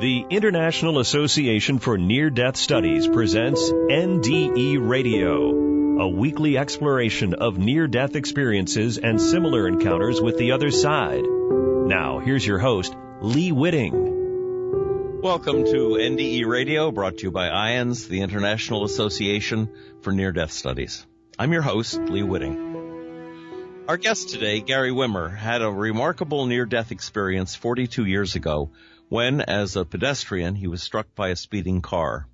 The International Association for Near-Death Studies presents NDE Radio, a weekly exploration of near-death experiences and similar encounters with the other side. Now, here's your host, Lee Witting. Welcome to NDE Radio, brought to you by IANDS, the International Association for Near-Death Studies. I'm your host, Lee Witting. Our guest today, Gary Wimmer, had a remarkable near-death experience 42 years ago when, as a pedestrian, he was struck by a speeding car.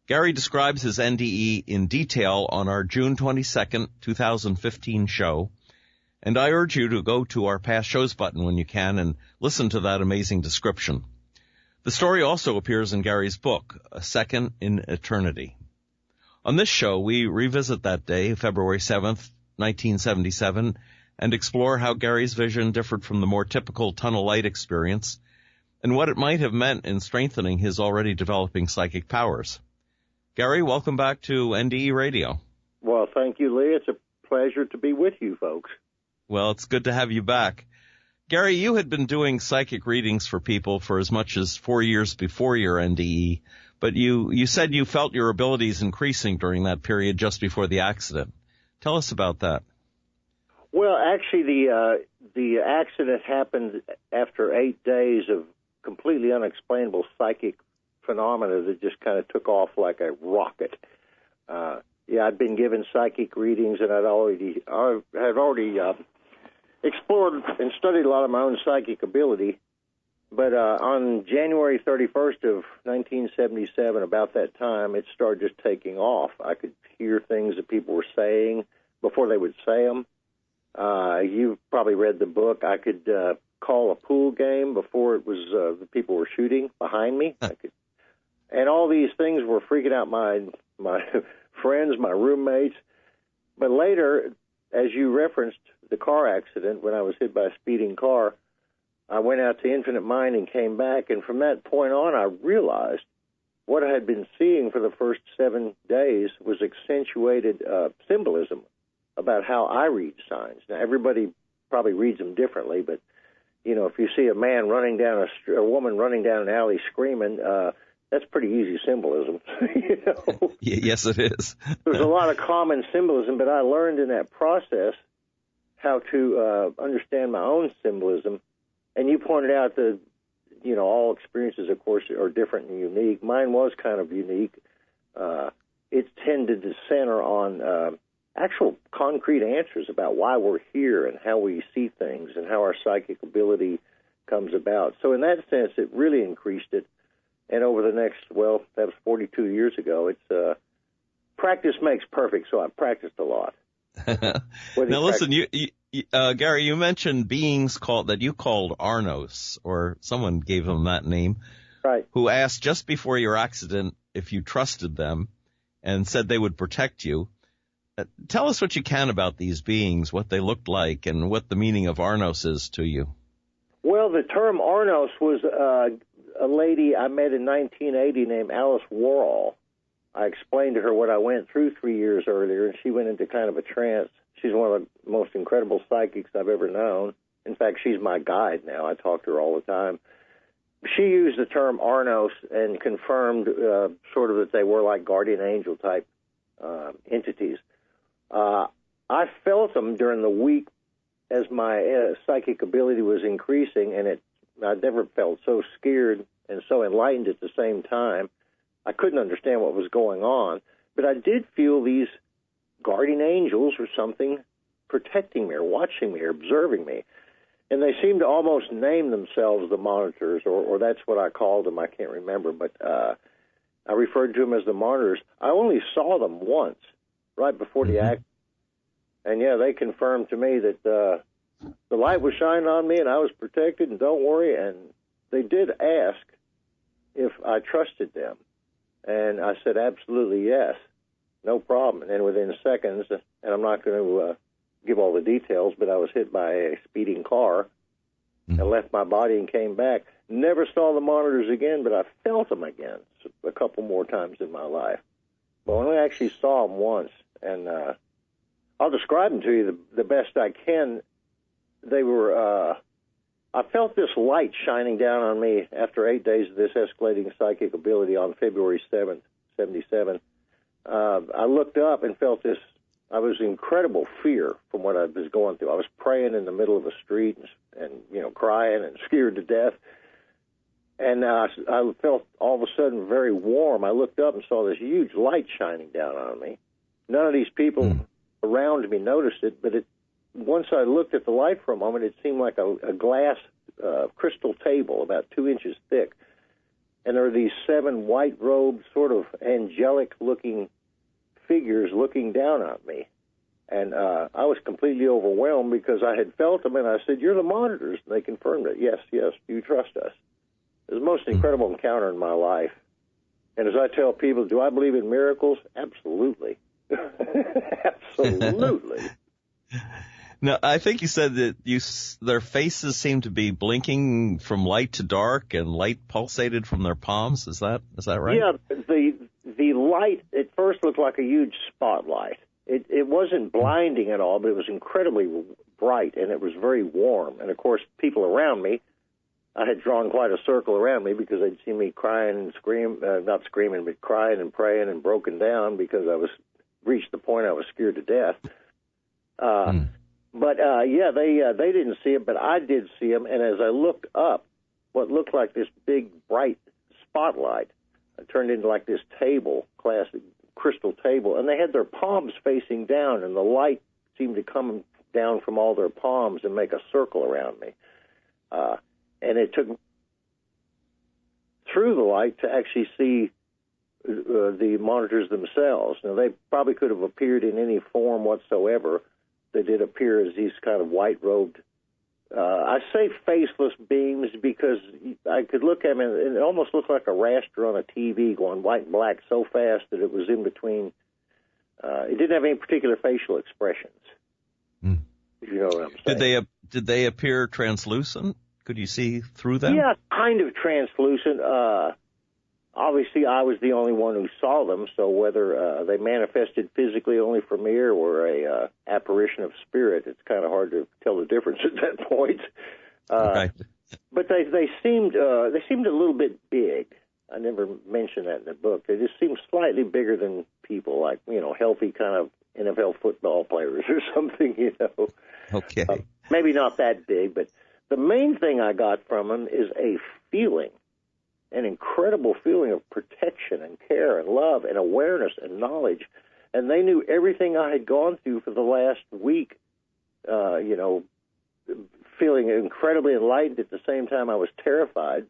Gary describes his NDE in detail on our June 22nd, 2015 show, and I urge you to go to our past shows button when you can and listen to that amazing description. The story also appears in Gary's book, A Second in Eternity. On this show, we revisit that day, February 7th, 1977, and explore how Gary's vision differed from the more typical tunnel light experience and what it might have meant in strengthening his already developing psychic powers. Gary, welcome back to NDE Radio. Well, thank you, Lee. It's a pleasure to be with you folks. Well, it's good to have you back. Gary, you had been doing psychic readings for people for as much as 4 years before your NDE, but you said you felt your abilities increasing during that period just before the accident. Tell us about that. Well, actually, the accident happened after 8 days of completely unexplainable psychic phenomena that just kind of took off like a rocket. I'd been given psychic readings, and I had already explored and studied a lot of my own psychic ability. But on January 31st of 1977, about that time, it started just taking off. I could hear things that people were saying before they would say them. You've probably read the book. I could call a pool game before it was the people were shooting behind me. And all these things were freaking out my friends, my roommates. But later, as you referenced the car accident, when I was hit by a speeding car, I went out to Infinite Mind and came back. And from that point on, I realized what I had been seeing for the first 7 days was accentuated symbolism about how I read signs. Now, everybody probably reads them differently, but you know, if you see a man running down a woman running down an alley screaming, that's pretty easy symbolism. You know? Yes, it is. There's a lot of common symbolism, but I learned in that process how to understand my own symbolism. And you pointed out that, you know, all experiences, of course, are different and unique. Mine was kind of unique. It tended to center on actual concrete answers about why we're here and how we see things and how our psychic ability comes about. So in that sense, it really increased it. And over the next, well, that was 42 years ago, it's practice makes perfect, so I practiced a lot. Now listen, Gary, you mentioned beings that you called Arnos, or someone gave them that name, right? Who asked just before your accident if you trusted them and said they would protect you. Tell us what you can about these beings, what they looked like, and what the meaning of Arnos is to you. Well, the term Arnos was a lady I met in 1980 named Alice Warhol. I explained to her what I went through 3 years earlier, and she went into kind of a trance. She's one of the most incredible psychics I've ever known. In fact, she's my guide now. I talk to her all the time. She used the term Arnos and confirmed sort of that they were like guardian angel type entities. I felt them during the week as my psychic ability was increasing, and I never felt so scared and so enlightened at the same time. I couldn't understand what was going on, but I did feel these guardian angels or something protecting me or watching me or observing me. And they seemed to almost name themselves the monitors, or that's what I called them. I can't remember, but I referred to them as the monitors. I only saw them once, right before the act. And, yeah, they confirmed to me that the light was shining on me and I was protected, and don't worry. And they did ask if I trusted them. And I said, absolutely yes, no problem. And then within seconds, and I'm not going to give all the details, but I was hit by a speeding car and left my body and came back. Never saw the monitors again, but I felt them again a couple more times in my life. But I only actually saw them once. And I'll describe them to you the best I can. They were I felt this light shining down on me after 8 days of this escalating psychic ability on February 7th, 77. I looked up and felt this. I was in incredible fear from what I was going through. I was praying in the middle of a street and crying and scared to death. And I felt all of a sudden very warm. I looked up and saw this huge light shining down on me. None of these people around me noticed it, but once I looked at the light for a moment, it seemed like a glass crystal table about 2 inches thick. And there were these 7 white-robed, sort of angelic-looking figures looking down on me. And I was completely overwhelmed because I had felt them, and I said, "You're the monitors." And they confirmed it. Yes, you trust us. It was the most incredible encounter in my life. And as I tell people, do I believe in miracles? Absolutely. Absolutely. Now, I think you said that their faces seemed to be blinking from light to dark, and light pulsated from their palms. Is that right? Yeah, the light at first looked like a huge spotlight. It wasn't blinding at all, but it was incredibly bright, and it was very warm. And, of course, people around me, I had drawn quite a circle around me because they'd seen me crying and not screaming, but crying and praying and broken down because I was reached the point I was scared to death. But, they didn't see it, but I did see them. And as I looked up, what looked like this big, bright spotlight turned into like this table, classic crystal table. And they had their palms facing down, and the light seemed to come down from all their palms and make a circle around me. And it took through the light to actually see the monitors themselves. Now, they probably could have appeared in any form whatsoever. They did appear as these kind of white-robed, I say faceless beings because I could look at them and it almost looked like a raster on a TV going white and black so fast that it was in between. It didn't have any particular facial expressions, if you know what I'm saying. Did they appear translucent? Could you see through them? Yeah, kind of translucent. Obviously, I was the only one who saw them, so whether they manifested physically only for me or were a apparition of spirit, it's kind of hard to tell the difference at that point. Right. But they seemed a little bit big. I never mentioned that in the book. They just seemed slightly bigger than people, like healthy kind of NFL football players or something. Okay. Maybe not that big, but the main thing I got from them is a feeling. An incredible feeling of protection and care and love and awareness and knowledge. And they knew everything I had gone through for the last week, feeling incredibly enlightened. At the same time, I was terrified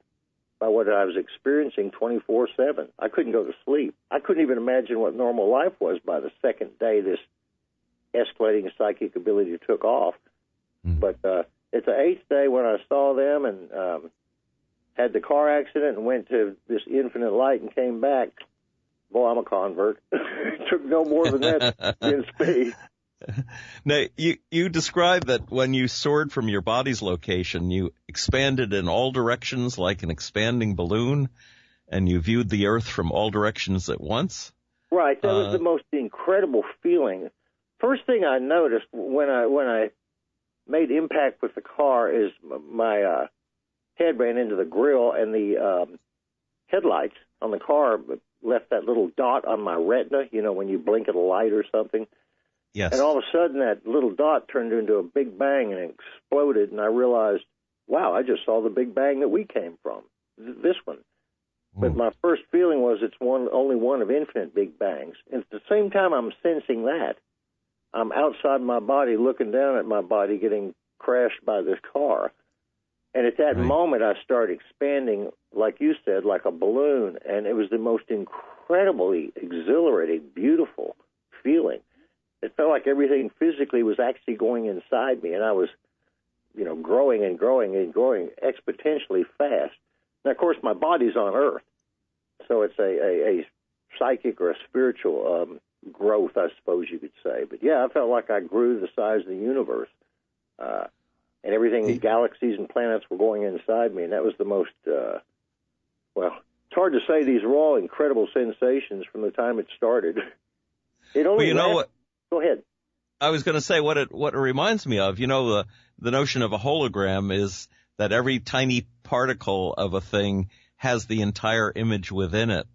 by what I was experiencing 24/7. I couldn't go to sleep. I couldn't even imagine what normal life was by the second day this escalating psychic ability took off. But it's the 8th day when I saw them and had the car accident and went to this infinite light and came back. Boy, I'm a convert. It took no more than that in space. Now, you described that when you soared from your body's location, you expanded in all directions like an expanding balloon, and you viewed the Earth from all directions at once? Right. That was the most incredible feeling. First thing I noticed when I made impact with the car is my head ran into the grill, and the headlights on the car left that little dot on my retina, when you blink at a light or something. Yes. And all of a sudden, that little dot turned into a big bang and exploded, and I realized, wow, I just saw the big bang that we came from, this one. But my first feeling was it's only one of infinite big bangs. And at the same time I'm sensing that, I'm outside my body looking down at my body getting crashed by this car. And at that moment, I started expanding, like you said, like a balloon, and it was the most incredibly exhilarating, beautiful feeling. It felt like everything physically was actually going inside me, and I was, growing and growing and growing exponentially fast. Now, of course, my body's on Earth, so it's a psychic or a spiritual growth, I suppose you could say. But, yeah, I felt like I grew the size of the universe. And everything, galaxies and planets were going inside me, and that was the most, it's hard to say. These were all incredible sensations from the time it started. It only what? Go ahead. I was going to say what it reminds me of. The notion of a hologram is that every tiny particle of a thing has the entire image within it.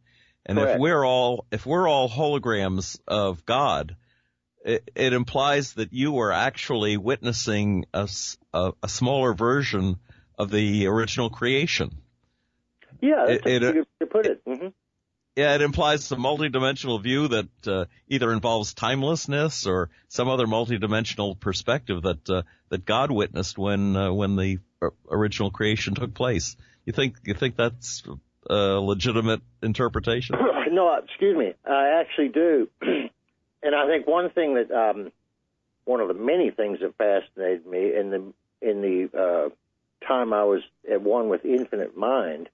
And Correct. if we're all holograms of God, it implies that you are actually witnessing a smaller version of the original creation. Yeah, that's a good way to put it. Mm-hmm. Yeah, it implies a multidimensional view that either involves timelessness or some other multidimensional perspective that God witnessed when the original creation took place. You think that's a legitimate interpretation? No, excuse me. I actually do. And I think one thing that one of the many things that fascinated me in the time I was at one with infinite mind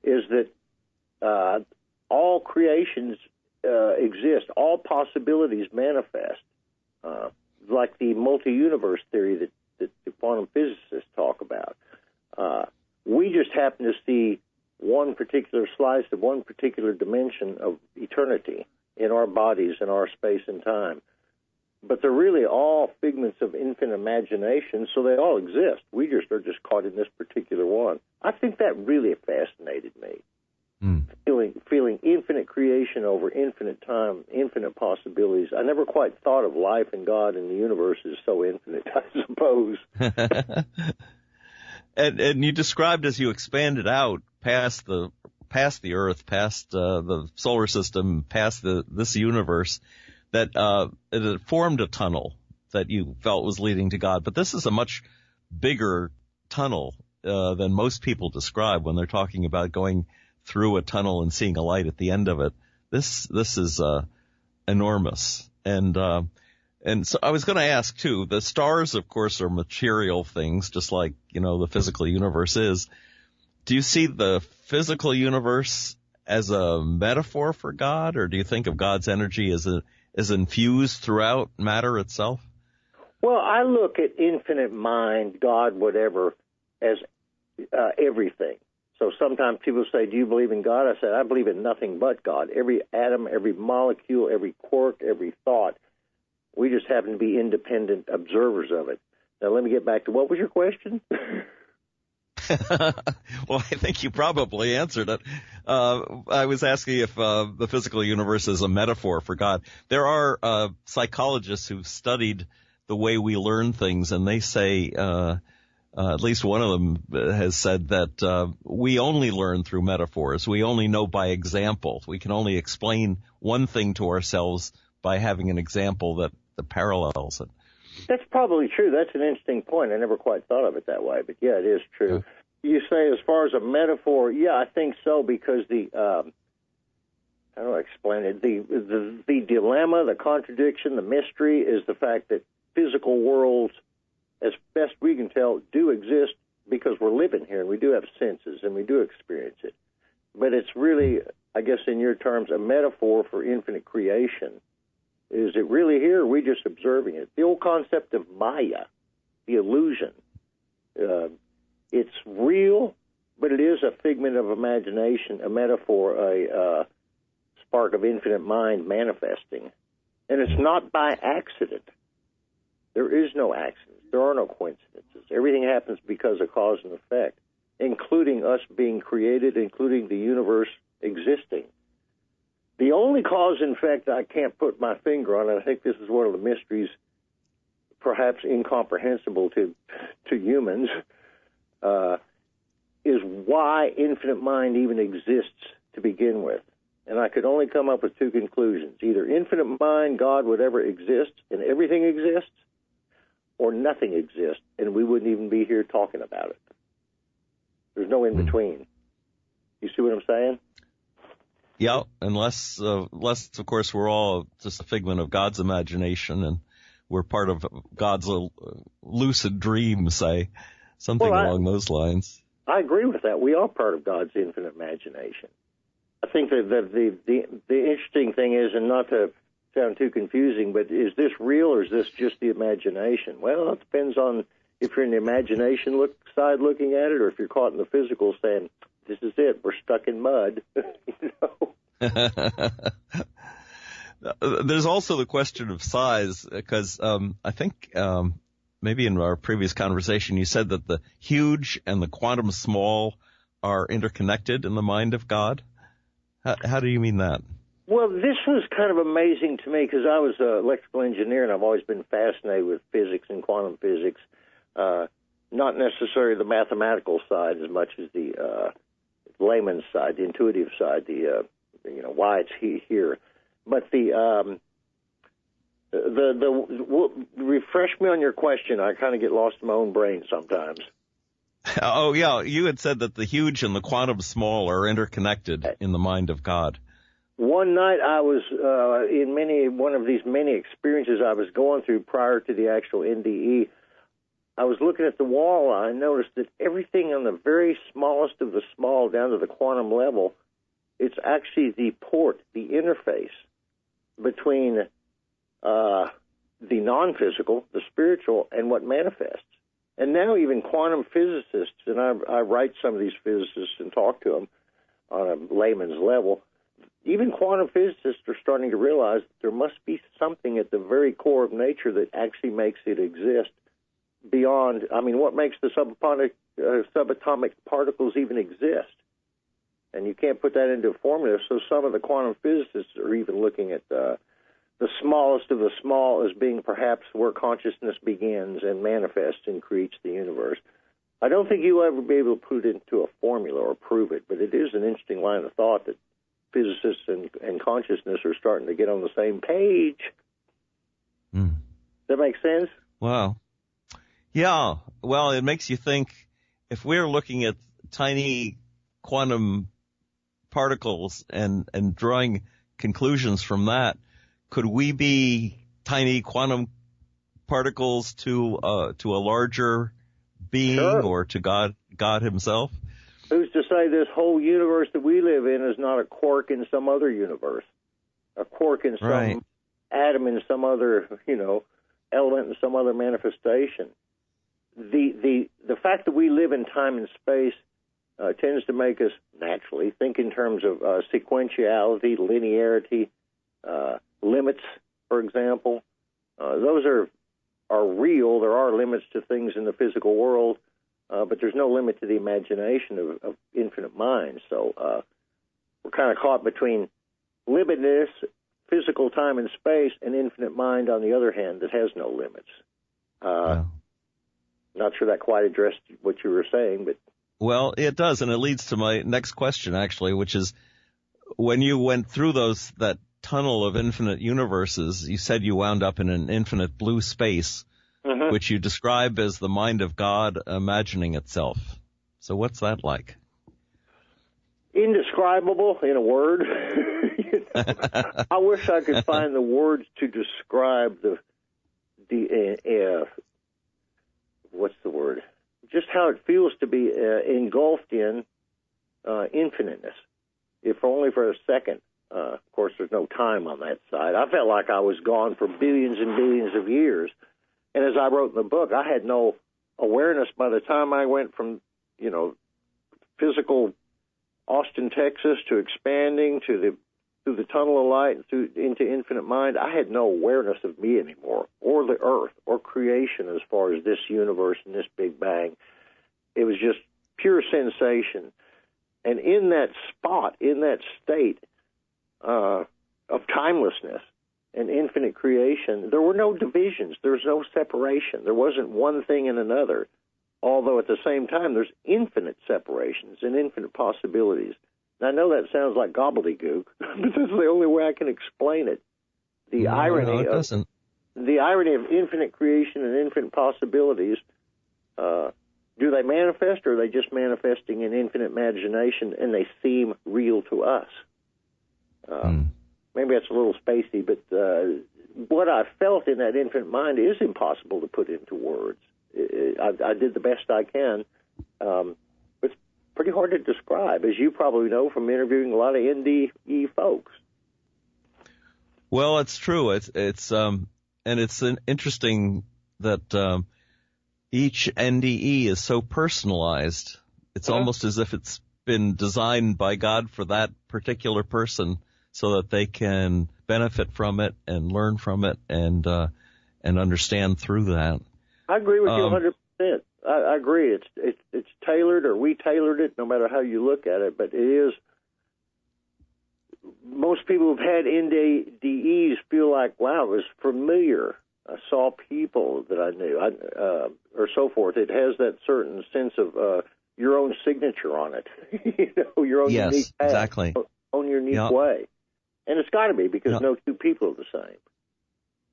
is that all creations exist, all possibilities manifest, like the multi-universe theory that the quantum physicists talk about. We just happen to see one particular slice of one particular dimension of eternity in our bodies, in our space and time. But they're really all figments of infinite imagination, so they all exist. We just are just caught in this particular one. I think that really fascinated me. Feeling infinite creation over infinite time, infinite possibilities. I never quite thought of life and God and the universe as so infinite, I suppose. And you described as you expanded out past the Earth, past the solar system, past this universe, that it had formed a tunnel that you felt was leading to God. But this is a much bigger tunnel than most people describe when they're talking about going through a tunnel and seeing a light at the end of it. This is enormous. And so I was going to ask too, the stars, of course, are material things, just like, the physical universe is. Do you see the physical universe as a metaphor for God, or do you think of God's energy as infused throughout matter itself? Well, I look at infinite mind, God, whatever, as everything. So sometimes people say, do you believe in God? I said, I believe in nothing but God. Every atom, every molecule, every quark, every thought. We just happen to be independent observers of it. Now, let me get back to what was your question? Well, I think you probably answered it. I was asking if the physical universe is a metaphor for God. There are psychologists who've studied the way we learn things, and they say, at least one of them has said that we only learn through metaphors. We only know by example. We can only explain one thing to ourselves by having an example that parallels it. That's probably true. That's an interesting point. I never quite thought of it that way, but yeah, it is true. Yeah. You say as far as a metaphor, yeah, I think so, because how do I explain it? The dilemma, the contradiction, the mystery is the fact that physical worlds, as best we can tell, do exist because we're living here and we do have senses and we do experience it. But it's really, I guess in your terms, a metaphor for infinite creation. Is it really here, or are we just observing it? The old concept of Maya, the illusion, it's real, but it is a figment of imagination, a metaphor, a spark of infinite mind manifesting. And it's not by accident. There is no accident. There are no coincidences. Everything happens because of cause and effect, including us being created, including the universe existing. The only cause and effect I can't put my finger on, and I think this is one of the mysteries perhaps incomprehensible to humans, is why infinite mind even exists to begin with. And I could only come up with two conclusions. Either infinite mind, God, whatever exists, and everything exists, or nothing exists, and we wouldn't even be here talking about it. There's no in-between. You see what I'm saying? Yeah, unless, of course, we're all just a figment of God's imagination, and we're part of God's lucid dream, say, something along those lines. I agree with that. We are part of God's infinite imagination. I think that the interesting thing is, and not to sound too confusing, but is this real or is this just the imagination? Well, it depends on if you're in the imagination side looking at it, or if you're caught in the physical saying, this is it, we're stuck in mud. There's also the question of size, because I think maybe in our previous conversation, you said that the huge and the quantum small are interconnected in the mind of God. How do you mean that? Well, this was kind of amazing to me because I was an electrical engineer, and I've always been fascinated with physics and quantum physics, not necessarily the mathematical side as much as the layman's side, the intuitive side, the why it's here. But the refresh me on your question. I kind of get lost in my own brain sometimes. Oh, yeah. You had said that the huge and the quantum small are interconnected in the mind of God. One night I was in one of these many experiences I was going through prior to the actual NDE. I was looking at the wall, and I noticed that everything on the very smallest of the small down to the quantum level, it's actually the port, the interface between the non-physical, the spiritual, and what manifests. And now even quantum physicists, and I write some of these physicists and talk to them on a layman's level, even quantum physicists are starting to realize that there must be something at the very core of nature that actually makes it exist beyond, what makes the subatomic particles even exist? And you can't put that into a formula, so some of the quantum physicists are even looking at the smallest of the small as being perhaps where consciousness begins and manifests and creates the universe. I don't think you'll ever be able to put it into a formula or prove it, but it is an interesting line of thought that physicists and consciousness are starting to get on the same page. Does that make sense? Wow. Yeah. Well, it makes you think if we're looking at tiny quantum particles and drawing conclusions from that, could we be tiny quantum particles to a larger being, sure, or to God himself? Who's to say this whole universe that we live in is not a quark in some other universe, a quark in some atom in some other, element in some other manifestation? The fact that we live in time and space tends to make us naturally think in terms of sequentiality, linearity, limits, for example. Those are real. There are limits to things in the physical world, but there's no limit to the imagination of infinite mind. So we're kind of caught between limitless physical time and space and infinite mind, on the other hand, that has no limits. Not sure that quite addressed what you were saying, but... Well, it does, and it leads to my next question, actually, which is, when you went through that tunnel of infinite universes, you said you wound up in an infinite blue space, which you describe as the mind of God imagining itself. So what's that like? Indescribable in a word. I wish I could find the words to describe what's the word? Just how it feels to be engulfed in infiniteness, if only for a second. Of course, there's no time on that side. I felt like I was gone for billions and billions of years. And as I wrote in the book, I had no awareness by the time I went from, physical Austin, Texas, to expanding through the tunnel of light into infinite mind. I had no awareness of me anymore, or the earth, or creation as far as this universe and this Big Bang. It was just pure sensation. And in that spot, in that state of timelessness and infinite creation, there were no divisions. There was no separation. There wasn't one thing and another, although at the same time there's infinite separations and infinite possibilities. And I know that sounds like gobbledygook, but that's the only way I can explain it. The irony of infinite creation and infinite possibilities, do they manifest, or are they just manifesting in infinite imagination and they seem real to us? Maybe that's a little spacey, but what I felt in that infinite mind is impossible to put into words. I did the best I can. It's pretty hard to describe, as you probably know from interviewing a lot of NDE folks. Well, it's true. It's interesting that each NDE is so personalized. It's almost as if it's been designed by God for that particular person, so that they can benefit from it and learn from it and understand through that. I agree with you 100%. I agree. It's tailored, or we tailored it, no matter how you look at it. But it is. Most people who've had NDEs feel like, wow, it was familiar. I saw people that I knew, or so forth. It has that certain sense of your own signature on it. Your own unique path, exactly. own unique way. And it's got to be, because no two people are the same.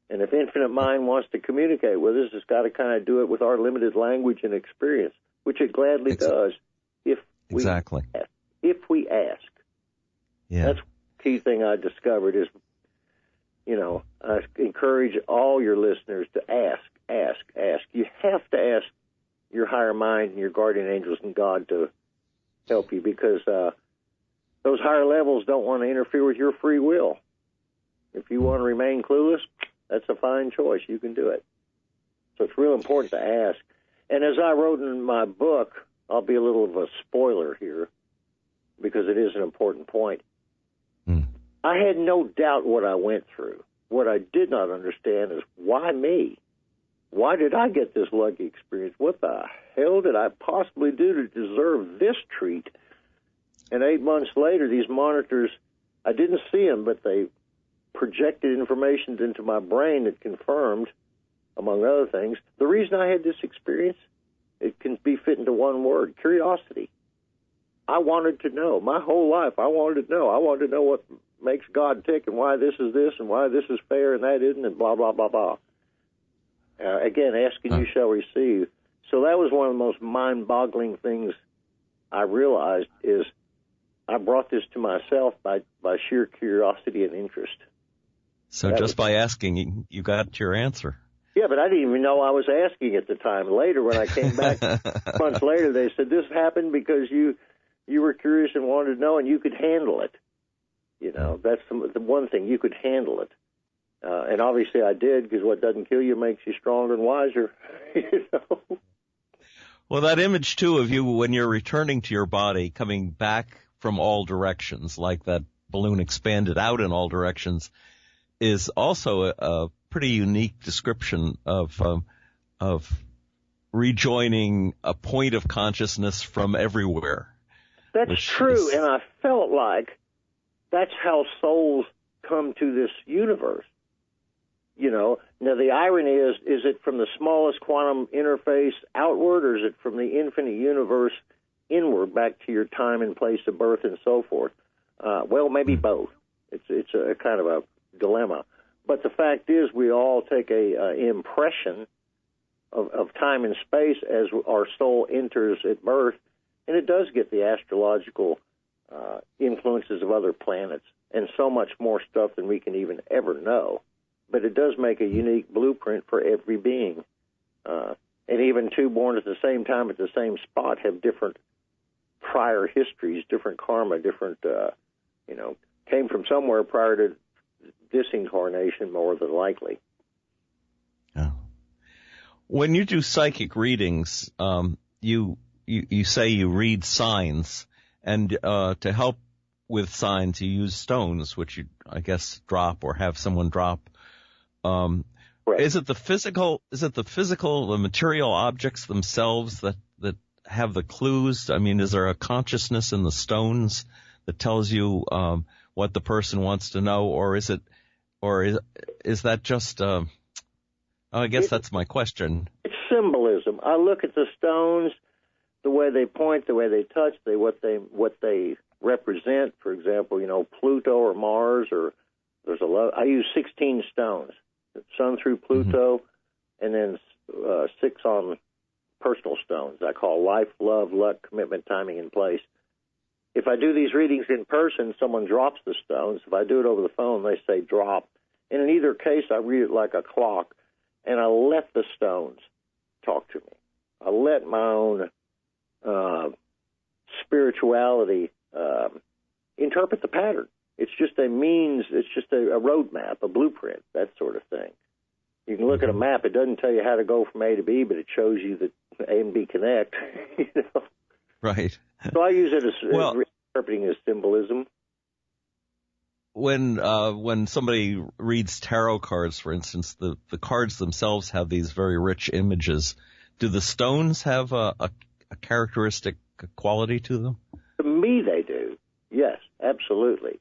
And if Infinite Mind wants to communicate with us, it's got to kind of do it with our limited language and experience, which it gladly does if we ask. If we ask. Yeah. That's the key thing I discovered is, I encourage all your listeners to ask. You have to ask your higher mind and your guardian angels and God to help you, because those higher levels don't want to interfere with your free will. If you want to remain clueless, that's a fine choice. You can do it. So it's real important to ask. And as I wrote in my book, I'll be a little of a spoiler here, because it is an important point. I had no doubt what I went through. What I did not understand is, why me? Why did I get this lucky experience? What the hell did I possibly do to deserve this treat? And 8 months later, these monitors, I didn't see them, but they projected information into my brain that confirmed, among other things, the reason I had this experience. It can be fit into one word: curiosity. I wanted to know. My whole life, I wanted to know. I wanted to know what makes God tick, and why this is this, and why this is fair and that isn't, and blah, blah, blah, blah. Again, asking you shall receive. So that was one of the most mind-boggling things I realized, is I brought this to myself by sheer curiosity and interest. So that just by asking, you got your answer. Yeah, but I didn't even know I was asking at the time. Later, when I came back months later, they said, this happened because you were curious and wanted to know, and you could handle it. That's the one thing. You could handle it. And obviously I did, because what doesn't kill you makes you stronger and wiser. Well, that image, too, of you when you're returning to your body, coming back from all directions, like that balloon expanded out in all directions, is also a pretty unique description of rejoining a point of consciousness from everywhere. That's true, and I felt like that's how souls come to this universe. Now the irony is it from the smallest quantum interface outward, or is it from the infinite universe inward, back to your time and place of birth and so forth? Well, maybe both. It's a kind of a dilemma. But the fact is, we all take a impression of time and space as our soul enters at birth, and it does get the astrological influences of other planets and so much more stuff than we can even ever know. But it does make a unique blueprint for every being. And even two born at the same time at the same spot have different prior histories, different karma, different, came from somewhere prior to this incarnation, more than likely. Yeah. When you do psychic readings, you say you read signs, and to help with signs, you use stones, which you, I guess, drop or have someone drop. Right. Is it the physical, the material objects themselves that have the clues? I mean, is there a consciousness in the stones that tells you what the person wants to know, or is that just? I guess that's my question. It's symbolism. I look at the stones, the way they point, the way they touch, what they represent. For example, Pluto or Mars, or there's a lot. I use 16 stones. Sun through Pluto, and then 6 on personal stones. I call life, love, luck, commitment, timing, and place. If I do these readings in person, someone drops the stones. If I do it over the phone, they say drop. And in either case, I read it like a clock, and I let the stones talk to me. I let my own spirituality interpret the pattern. It's just a means, it's just a roadmap, a blueprint, that sort of thing. You can look at a map. It doesn't tell you how to go from A to B, but it shows you that A and B connect. Right. So I use it as interpreting as symbolism. when somebody reads tarot cards, for instance, the cards themselves have these very rich images. Do the stones have a characteristic quality to them? To me, they do. Yes, absolutely.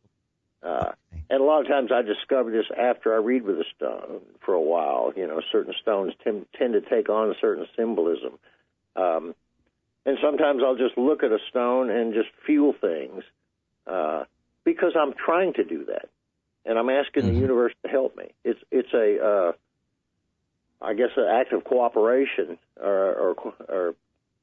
And a lot of times I discover this after I read with a stone for a while. You know, certain stones tend to take on a certain symbolism. And sometimes I'll just look at a stone and just feel things because I'm trying to do that. And I'm asking the universe to help me. It's a, I guess, an act of cooperation or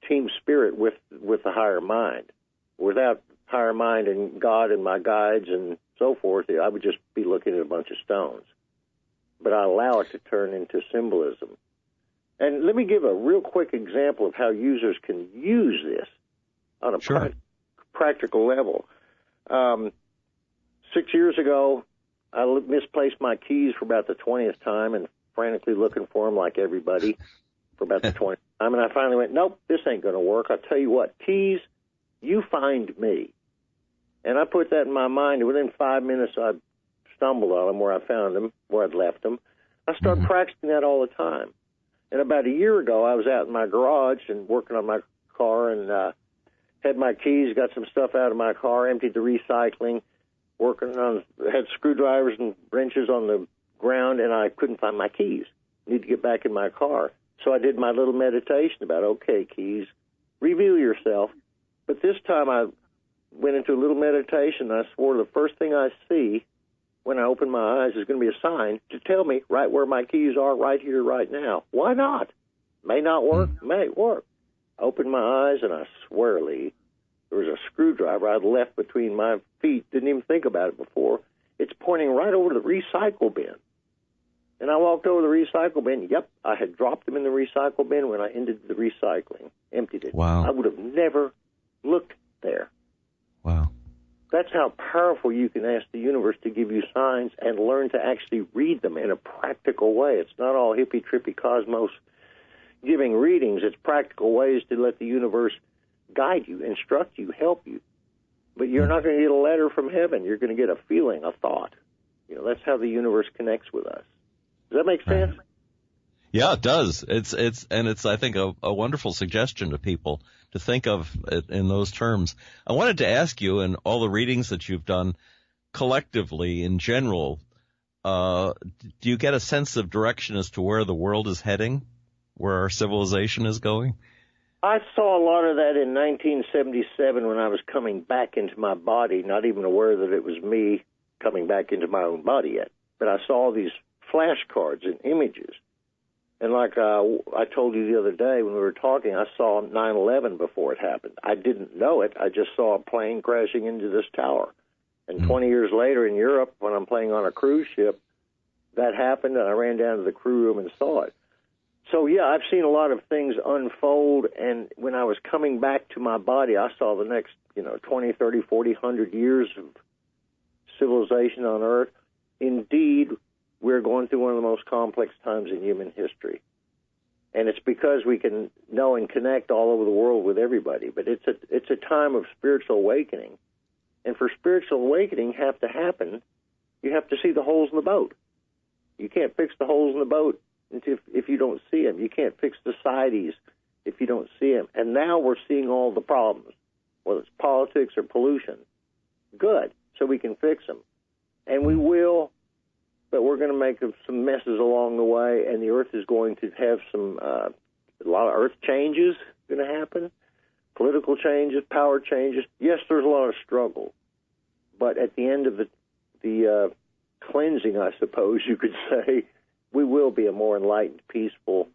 team spirit with the higher mind. Without higher mind and God and my guides and so forth, I would just be looking at a bunch of stones. But I allow it to turn into symbolism. And let me give a real quick example of how users can use this on a practical level. 6 years ago, I misplaced my keys for about the 20th time and frantically looking for them like everybody for about the 20th time. And I finally went, nope, this ain't going to work. I'll tell you what, keys, you find me. And I put that in my mind, and within 5 minutes, I stumbled on them where I found them, where I'd left them. I started practicing that all the time. And about a year ago, I was out in my garage and working on my car and had my keys, got some stuff out of my car, emptied the recycling, had screwdrivers and wrenches on the ground, and I couldn't find my keys. Need to get back in my car. So I did my little meditation about, okay, keys, reveal yourself. But this time I went into a little meditation. I swore the first thing I see when I open my eyes is going to be a sign to tell me right where my keys are, right here, right now. Why not? May not work, may work. I opened my eyes, and I swear, Lee, there was a screwdriver I'd left between my feet. Didn't even think about it before. It's pointing right over the recycle bin. And I walked over the recycle bin. Yep, I had dropped them in the recycle bin when I ended the recycling, emptied it. Wow. I would have never looked there. Wow. That's how powerful you can ask the universe to give you signs and learn to actually read them in a practical way. It's not all hippy-trippy cosmos giving readings. It's practical ways to let the universe guide you, instruct you, help you. But you're not going to get a letter from heaven. You're going to get a feeling, a thought. You know, that's how the universe connects with us. Does that make sense? Yeah, it does. It's I think a wonderful suggestion to people to think of it in those terms. I wanted to ask you, in all the readings that you've done collectively in general, do you get a sense of direction as to where the world is heading, where our civilization is going? I saw a lot of that in 1977 when I was coming back into my body, not even aware that it was me coming back into my own body yet. But I saw these flashcards and images. And like I told you the other day when we were talking, I saw 9/11 before it happened. I didn't know it. I just saw a plane crashing into this tower. And 20 years later in Europe, when I'm playing on a cruise ship, that happened, and I ran down to the crew room and saw it. So, yeah, I've seen a lot of things unfold, and when I was coming back to my body, I saw the next, 20, 30, 40, 100 years of civilization on Earth. Indeed, we're going through one of the most complex times in human history. And it's because we can know and connect all over the world with everybody. But it's a time of spiritual awakening. And for spiritual awakening to happen, you have to see the holes in the boat. You can't fix the holes in the boat if you don't see them. You can't fix societies if you don't see them. And now we're seeing all the problems, whether it's politics or pollution. Good, so we can fix them. And we will, but we're going to make some messes along the way, and the Earth is going to have a lot of Earth changes going to happen, political changes, power changes. Yes, there's a lot of struggle, but at the end of the cleansing, I suppose you could say, we will be a more enlightened, peaceful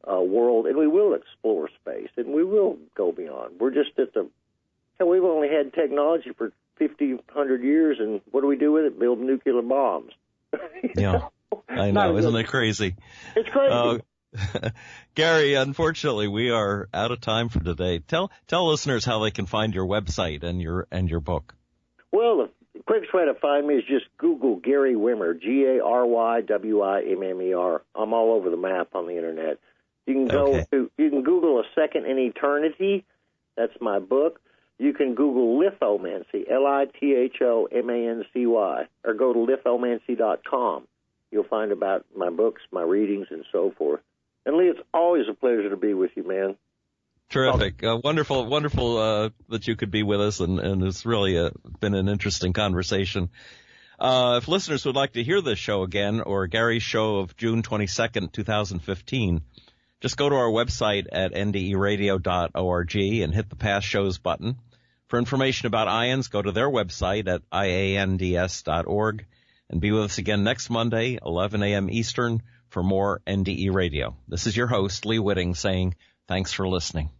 world, and we will explore space, and we will go beyond. We're just we've only had technology for 50, 100 years, and what do we do with it? Build nuclear bombs. Yeah, I know. Isn't it crazy? It's crazy. Gary, unfortunately, we are out of time for today. Tell listeners how they can find your website and your book. Well, the quickest way to find me is just Google Gary Wimmer, GaryWimmer. I'm all over the map on the internet. You can you can Google A Second in Eternity. That's my book. you can Google lithomancy, lithomancy, or go to lithomancy.com. You'll find about my books, my readings, and so forth. And Lee, it's always a pleasure to be with you, man. Terrific. Wonderful that you could be with us, and it's really been an interesting conversation. If listeners would like to hear this show again, or Gary's show of June 22nd, 2015, just go to our website at nderadio.org and hit the past shows button. For information about IANDS, go to their website at IANDS.org, and be with us again next Monday, 11 a.m. Eastern, for more NDE Radio. This is your host, Lee Witting, saying thanks for listening.